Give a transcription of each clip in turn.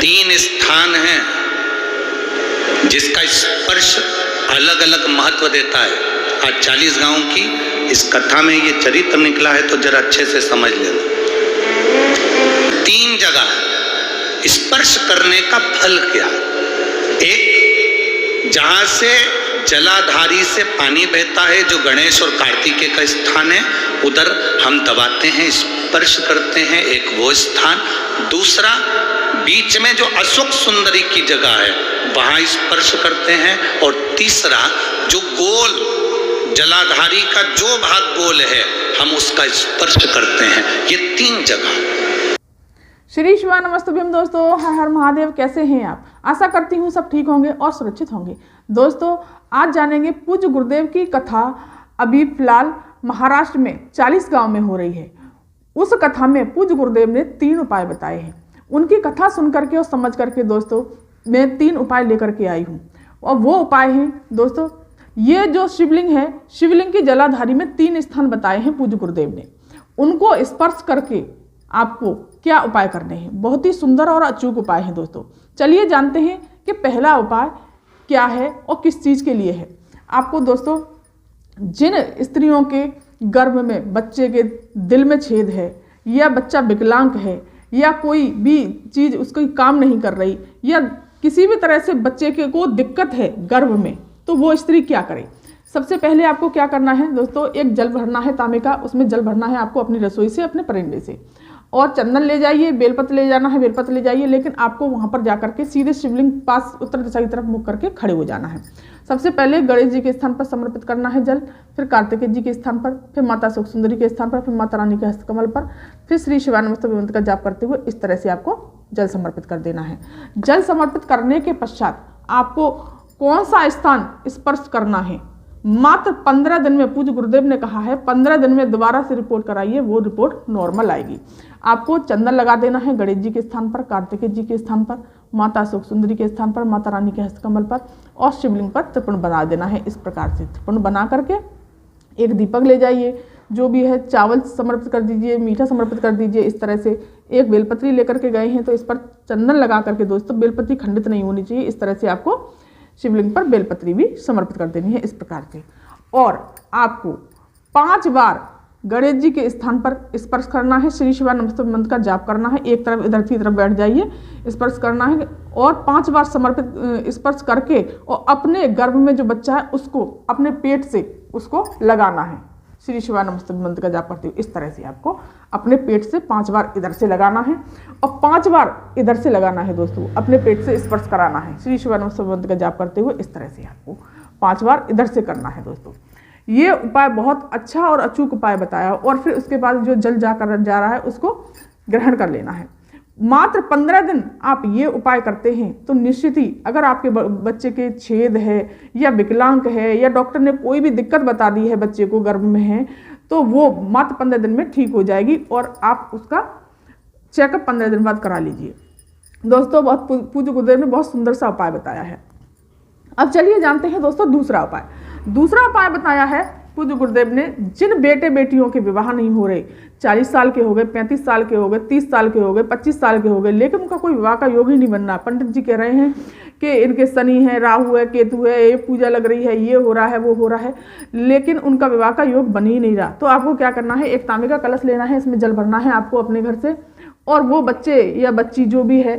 तीन स्थान हैं जिसका स्पर्श अलग अलग महत्व देता है। आज 40 गांव की इस कथा में ये चरित्र निकला है, तो जरा अच्छे से समझ लेना। 3 जगह स्पर्श करने का फल क्या? एक, जहां से जलाधारी से पानी बहता है, जो गणेश और कार्तिकेय का स्थान है, उधर हम दबाते हैं, स्पर्श करते हैं, एक वो स्थान। दूसरा, बीच में जो अशोक सुंदरी की जगह है, वहां स्पर्श करते हैं। और तीसरा, जो गोल जलाधारी का जो भाग गोल है, हम उसका स्पर्श करते हैं। ये 3 जगह। श्री शिवानमस्तुभ्यम। दोस्तों, हर हर महादेव। कैसे हैं आप? आशा करती हूँ सब ठीक होंगे और सुरक्षित होंगे। दोस्तों, आज जानेंगे पूज्य गुरुदेव की कथा। अभी फिलहाल महाराष्ट्र में 40 गांव में हो रही है। उस कथा में पूज्य गुरुदेव ने 3 उपाय बताए हैं। उनकी कथा सुन करके और समझ करके दोस्तों मैं 3 उपाय लेकर के आई हूँ। और वो उपाय हैं दोस्तों, ये जो शिवलिंग है, शिवलिंग की जलाधारी में 3 स्थान बताए हैं पूज्य गुरुदेव ने। उनको स्पर्श करके आपको क्या उपाय करने हैं। बहुत ही सुंदर और अचूक उपाय हैं दोस्तों। चलिए जानते हैं कि पहला उपाय क्या है और किस चीज़ के लिए है। आपको दोस्तों, जिन स्त्रियों के गर्भ में बच्चे के दिल में छेद है, या बच्चा विकलांग है, या कोई भी चीज़ उसकी काम नहीं कर रही, या किसी भी तरह से बच्चे के को दिक्कत है गर्भ में, तो वो स्त्री क्या करे। सबसे पहले आपको क्या करना है दोस्तों, एक जल भरना है तांबे का। उसमें जल भरना है आपको अपनी रसोई से, अपने परिंदे से। और चंदन ले जाइए, बेलपत्र ले जाना है, बेलपत्र ले जाइए। लेकिन आपको वहाँ पर जाकर के सीधे शिवलिंग पास उत्तर दिशा की तरफ मुख करके खड़े हो जाना है। सबसे पहले गणेश जी के स्थान पर समर्पित करना है जल, फिर कार्तिकेय जी के स्थान पर, फिर माता अशोक सुंदरी के स्थान पर, फिर माता रानी के हस्तकमल पर, फिर श्री शिवानमस्तुभ्यम मंत्र का जाप करते हुए इस तरह से आपको जल समर्पित कर देना है। जल समर्पित करने के पश्चात आपको कौन सा स्थान स्पर्श करना है, मात्र 15 दिन में, पूज्य गुरुदेव ने कहा है 15 दिन में दोबारा से रिपोर्ट कराइए, वो रिपोर्ट नॉर्मल आएगी। आपको चंदन लगा देना है गणेश जी के स्थान पर, कार्तिकेय जी के स्थान पर, माता अशोक सुंदरी के स्थान पर, माता रानी के हस्तकमल पर, और शिवलिंग पर त्रिपुंड बना देना है। इस प्रकार से त्रिपुंड बना करके एक दीपक ले जाइए, जो भी है चावल समर्पित कर दीजिए, मीठा समर्पित कर दीजिए। इस तरह से एक बेलपत्री लेकर के गए हैं तो इस पर चंदन लगा करके दोस्तों, बेलपत्री खंडित नहीं होनी चाहिए। इस तरह से आपको शिवलिंग पर बेलपत्री भी समर्पित कर देनी है इस प्रकार से। और आपको 5 बार गणेश जी के स्थान पर स्पर्श करना है। श्री शिवानमस्तुभ्यम मंत्र का जाप करना है। एक तरफ इधर की तरफ बैठ जाइए, स्पर्श करना है। और 5 बार समर्पित स्पर्श करके और अपने गर्भ में जो बच्चा है उसको अपने पेट से उसको लगाना है। श्री शिवानमस्तुभ्यम मंत्र का जाप करते हुए इस तरह से आपको अपने पेट से 5 बार इधर से लगाना है और 5 बार इधर से लगाना है दोस्तों। अपने पेट से स्पर्श कराना है। श्री शिवानमस्तुभ्यम मंत्र का जाप करते हुए इस तरह से आपको 5 बार इधर से करना है दोस्तों। ये उपाय बहुत अच्छा और अचूक उपाय बताया। और फिर उसके बाद जो जल जा रहा है उसको ग्रहण कर लेना है। मात्र 15 दिन आप ये उपाय करते हैं तो निश्चित ही, अगर आपके बच्चे के छेद है या विकलांग है या डॉक्टर ने कोई भी दिक्कत बता दी है बच्चे को गर्भ में है, तो वो मात्र 15 दिन में ठीक हो जाएगी। और आप उसका चेकअप 15 दिन बाद करा लीजिए दोस्तों। बहुत पूज्य गुरुदेव ने बहुत सुंदर सा उपाय बताया है। अब चलिए जानते हैं दोस्तों दूसरा उपाय। दूसरा उपाय बताया है पूज्य गुरुदेव ने, जिन बेटे बेटियों के विवाह नहीं हो रहे, 40 साल के हो गए, 35 साल के हो गए, 30 साल के हो गए, 25 साल के हो गए, लेकिन उनका कोई विवाह का योग ही नहीं बनना। पंडित जी कह रहे हैं कि इनके शनि है, राहु है, केतु है, ये पूजा लग रही है, ये हो रहा है, वो हो रहा है, लेकिन उनका विवाह का योग बन ही नहीं रहा। तो आपको क्या करना है, एक तांबे का कलश लेना है, इसमें जल भरना है आपको अपने घर से, और वो बच्चे या बच्ची जो भी है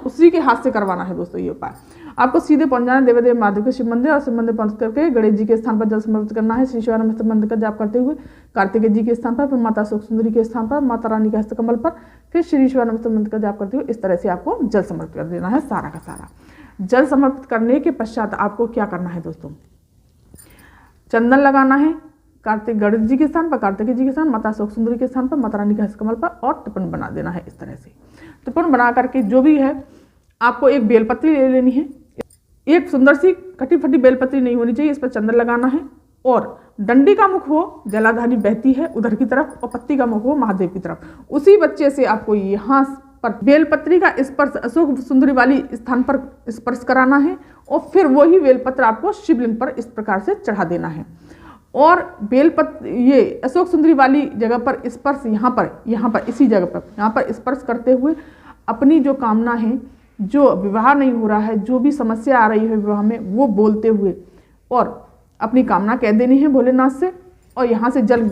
उसी के हाथ से करवाना है दोस्तों। ये उपाय आपको सीधे पहुंच जाना देवदेव महादेव के शिव मंदिर, और शिव मंदिर पहुंच करके गणेश जी के स्थान पर जल समर्पित करना है। श्री शिवानमस्तुभ्यम मंत्र का जाप करते हुए कार्तिकेय जी के स्थान पर, फिर माता अशोक सुंदरी के स्थान पर, माता रानी के हस्तकमल पर, फिर श्री शिवानमस्तुभ्यम मंत्र का जाप करते हुए इस तरह से आपको जल समर्पित कर देना है सारा का सारा। जल समर्पित करने के पश्चात आपको क्या करना है दोस्तों, चंदन लगाना है कार्तिक गणेश जी के स्थान पर, कार्तिकेय जी के स्थान, माता अशोक सुंदरी के स्थान पर, माता रानी के हस्तकमल पर, और त्रिपुंड बना देना है इस तरह से। त्रिपुंड बना करके जो भी है आपको एक बेलपत्री ले लेनी है। एक सुंदर सी कटी फटी बेलपत्री नहीं होनी चाहिए, इस पर चंदन लगाना है। और डंडी का मुख हो, जलाधारी बहती है उधर की तरफ, और पत्ती का मुख हो महादेव की तरफ। उसी बच्चे से आपको यहाँ पर बेलपत्री का स्पर्श अशोक सुंदरी वाली स्थान पर स्पर्श कराना है, और फिर वही बेलपत्र आपको शिवलिंग पर इस प्रकार से चढ़ा देना है। और बेलपत्र ये अशोक सुंदरी वाली जगह पर स्पर्श यहाँ पर इसी जगह पर यहाँ पर स्पर्श करते हुए अपनी जो कामना है जो विवाह नहीं हो रहा है, जो भी समस्या आ रही है विवाह में, वो बोलते हुए और अपनी कामना कह देनी है भोलेनाथ से, और यहाँ से जल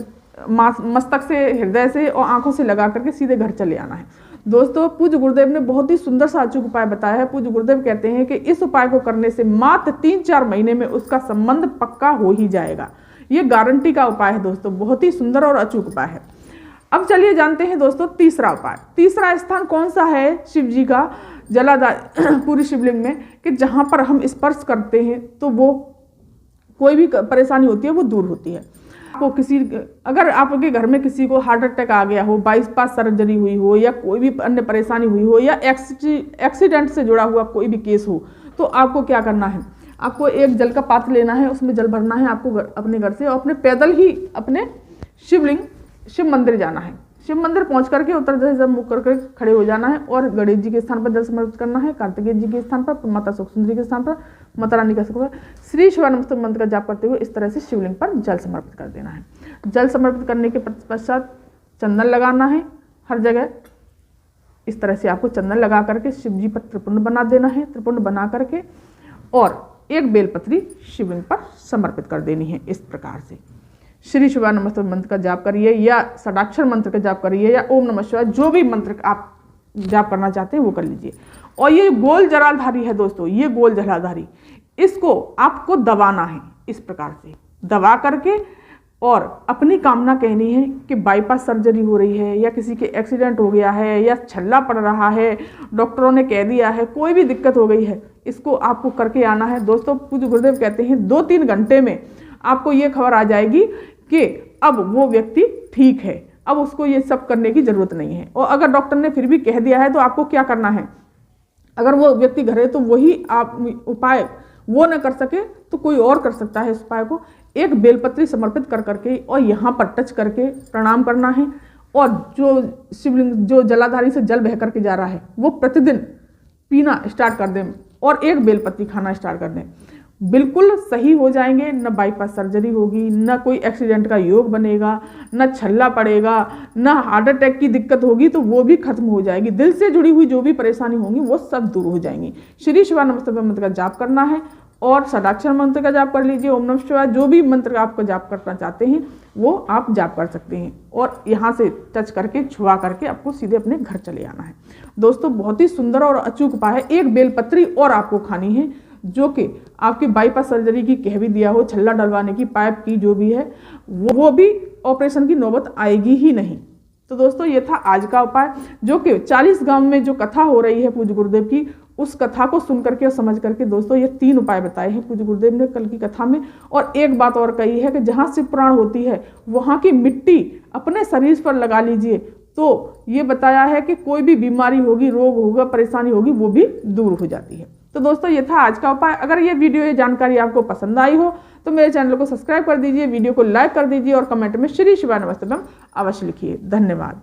मस्तक से, हृदय से और आंखों से लगा करके सीधे घर चले आना है। दोस्तों, पूज्य गुरुदेव ने बहुत ही सुंदर सा अचूक उपाय बताया है। पूज्य गुरुदेव कहते हैं कि इस उपाय को करने से मात्र 3-4 महीने में उसका संबंध पक्का हो ही जाएगा। ये गारंटी का उपाय है दोस्तों, बहुत ही सुंदर और अचूक उपाय है। अब चलिए जानते हैं दोस्तों तीसरा उपाय। तीसरा स्थान कौन सा है शिव जी का जलाधार पूरी शिवलिंग में, कि जहाँ पर हम स्पर्श करते हैं तो वो कोई भी परेशानी होती है वो दूर होती है। आपको अगर आपके घर में किसी को हार्ट अटैक आ गया हो, बाईपास सर्जरी हुई हो, या कोई भी अन्य परेशानी हुई हो, या एक्सीडेंट से जुड़ा हुआ कोई भी केस हो, तो आपको क्या करना है, आपको एक जल का पात्र लेना है, उसमें जल भरना है आपको अपने घर से, और अपने पैदल ही अपने शिव मंदिर जाना है। शिव मंदिर पहुंच करके उत्तर दिशा मुख करके खड़े हो जाना है, और गणेश जी के स्थान पर जल समर्पित करना है, कार्तिकेय जी के स्थान पर, माता सुख सुंदरी के स्थान पर, माता रानी के स्थान पर श्री शिवानमस्तक मंत्र का जाप करते हुए इस तरह से शिवलिंग पर जल समर्पित कर देना है। जल समर्पित करने के पश्चात चंदन लगाना है हर जगह। इस तरह से आपको चंदन लगा करके शिव जी पर त्रिपुंड बना देना है। त्रिपुंड बना करके और एक बेलपत्री शिवलिंग पर समर्पित कर देनी है। इस प्रकार से श्री शिवानमस्तक मंत्र का जाप करिए, या षडाक्षर मंत्र का जाप करिए, या ओम नमः शिवाय, जो भी मंत्र आप जाप करना चाहते हैं वो कर लीजिए। और ये गोल जलाधारी है दोस्तों, ये गोल जलाधारी, इसको आपको दबाना है। इस प्रकार से दबा करके और अपनी कामना कहनी है कि बाईपास सर्जरी हो रही है, या किसी के एक्सीडेंट हो गया है, या छल्ला पड़ रहा है, डॉक्टरों ने कह दिया है, कोई भी दिक्कत हो गई है, इसको आपको करके आना है। दोस्तों, पूज्य गुरुदेव कहते हैं 2-3 घंटे में आपको ये खबर आ जाएगी कि अब वो व्यक्ति ठीक है, अब उसको ये सब करने की जरूरत नहीं है। और अगर डॉक्टर ने फिर भी कह दिया है तो आपको क्या करना है, अगर वो व्यक्ति घर है तो वही आप उपाय वो न कर सके तो कोई और कर सकता है। इस उपाय को एक बेलपत्री समर्पित कर करके और यहाँ पर टच करके प्रणाम करना है, और जो शिवलिंग, जो जलाधारी से जल बह करके जा रहा है, वो प्रतिदिन पीना स्टार्ट कर दें और एक बेलपत्री खाना स्टार्ट कर दें। बिल्कुल सही हो जाएंगे, न बाईपास सर्जरी होगी, न कोई एक्सीडेंट का योग बनेगा, न छल्ला पड़ेगा, न हार्ट अटैक की दिक्कत होगी तो वो भी खत्म हो जाएगी। दिल से जुड़ी हुई जो भी परेशानी होंगी वो सब दूर हो जाएंगी। श्री शिवानमस्तक मंत्र का जाप करना है, और षडाक्षर मंत्र का जाप कर लीजिए, ओम नमः शिवाय, जो भी मंत्र आपको जाप करना चाहते हैं वो आप जाप कर सकते हैं। और यहाँ से टच करके, छुआ करके आपको सीधे अपने घर चले आना है। दोस्तों, बहुत ही सुंदर और अचूक उपाय है। एक बेलपत्री और आपको खानी है, जो कि आपकी बाईपास सर्जरी की कह भी दिया हो, छल्ला डलवाने की, पाइप की, जो भी है वो भी ऑपरेशन की नौबत आएगी ही नहीं। तो दोस्तों, ये था आज का उपाय, जो कि 40 गांव में जो कथा हो रही है पूज्य गुरुदेव की, उस कथा को सुन करके और समझ करके दोस्तों ये 3 उपाय बताए हैं पूज्य गुरुदेव ने कल की कथा में। और एक बात और कही है कि जहाँ शिव पुराण होती है वहाँ की मिट्टी अपने शरीर पर लगा लीजिए, तो ये बताया है कि कोई भी बीमारी होगी, रोग होगा, परेशानी होगी, वो भी दूर हो जाती है। तो दोस्तों, ये था आज का उपाय। अगर ये वीडियो, ये जानकारी आपको पसंद आई हो तो मेरे चैनल को सब्सक्राइब कर दीजिए, वीडियो को लाइक कर दीजिए, और कमेंट में श्री शिवानमस्तकम अवश्य लिखिए। धन्यवाद।